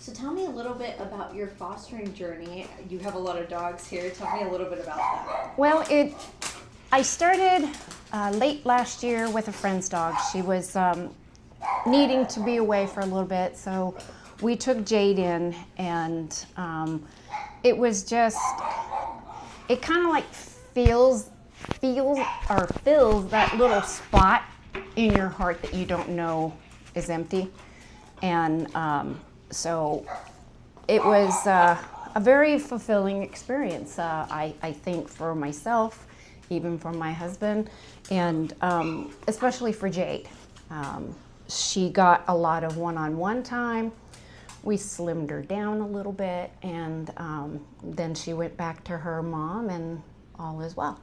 So tell me a little bit about your fostering journey. You have a lot of dogs here. Tell me a little bit about that. Well, I started late last year with a friend's dog. She was needing to be away for a little bit, so we took Jade in, and it was just, it kind of like fills that little spot in your heart that you don't know is empty. And so it was a very fulfilling experience, I think, for myself, even for my husband, and especially for Jade. She got a lot of one-on-one time. We slimmed her down a little bit, and then she went back to her mom, and all is well.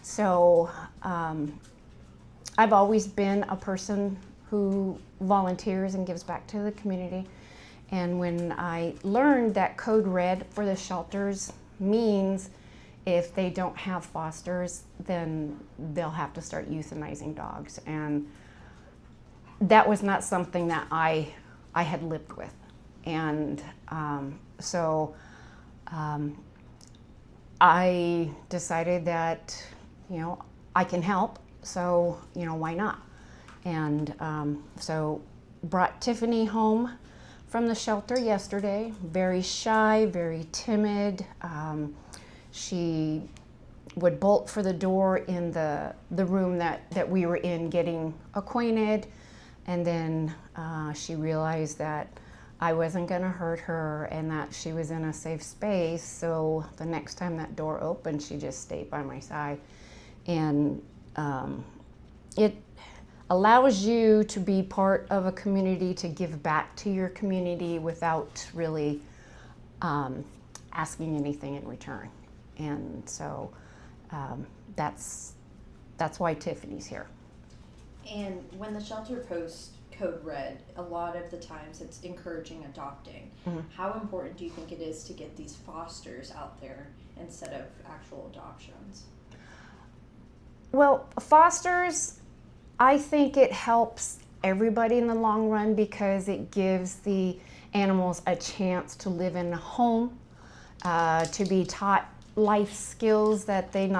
So I've always been a person who volunteers and gives back to the community. And when I learned that Code Red for the shelters means if they don't have fosters, then they'll have to start euthanizing dogs. And that was not something that I had lived with. And so I decided that, I can help, so, why not? And so brought Tiffany home from the shelter yesterday, very shy, very timid. She would bolt for the door in the room that we were in getting acquainted, and then she realized that I wasn't going to hurt her and that she was in a safe space. So the next time that door opened, she just stayed by my side. And it allows you to be part of a community, to give back to your community without really asking anything in return. And so that's why Tiffany's here. And when the shelter posts Code Red, a lot of the times it's encouraging adopting. Mm-hmm. How important do you think it is to get these fosters out there instead of actual adoptions? Well, fosters, I think it helps everybody in the long run because it gives the animals a chance to live in a home, to be taught life skills that they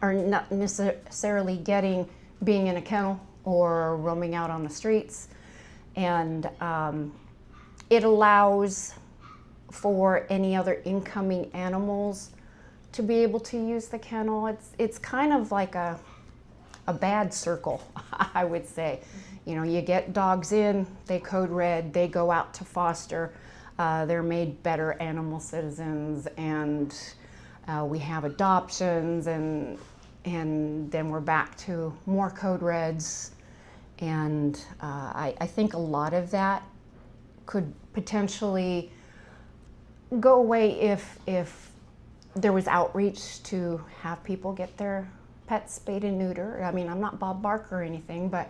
are not necessarily getting being in a kennel or roaming out on the streets. And it allows for any incoming incoming animals to be able to use the kennel. It's kind of like a bad circle, I would say. You get dogs in, they Code Red, they go out to foster, they're made better animal citizens, and we have adoptions, and then we're back to more Code Reds. And I think a lot of that could potentially go away if there was outreach to have people get their pets spayed and neutered. I mean, I'm not Bob Barker or anything, but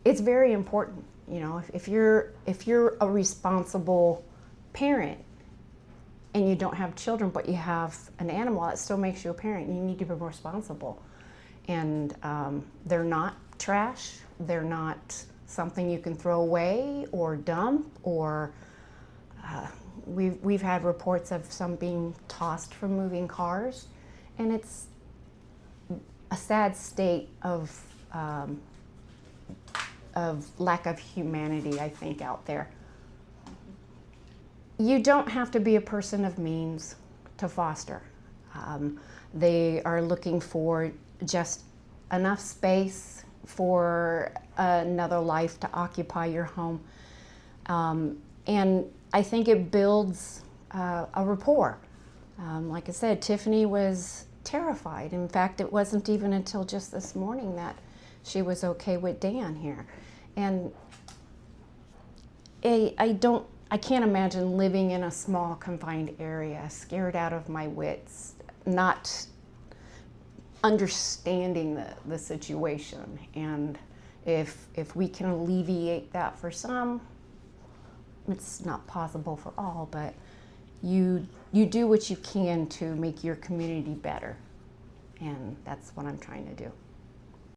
it's very important. If you're a responsible parent and you don't have children, but you have an animal, that still makes you a parent. You need to be responsible. And they're not trash. They're not something you can throw away or dump, or we've had reports of some being tossed from moving cars, and it's a sad state of lack of humanity, I think, out there. You don't have to be a person of means to foster. They are looking for just enough space for another life to occupy your home. And I think it builds a rapport. Like I said, Tiffany was terrified. In fact, it wasn't even until just this morning that she was okay with Dan here. And I can't imagine living in a small confined area, scared out of my wits, not understanding the situation. And if we can alleviate that for some, it's not possible for all, but you do what you can to make your community better. And that's what I'm trying to do.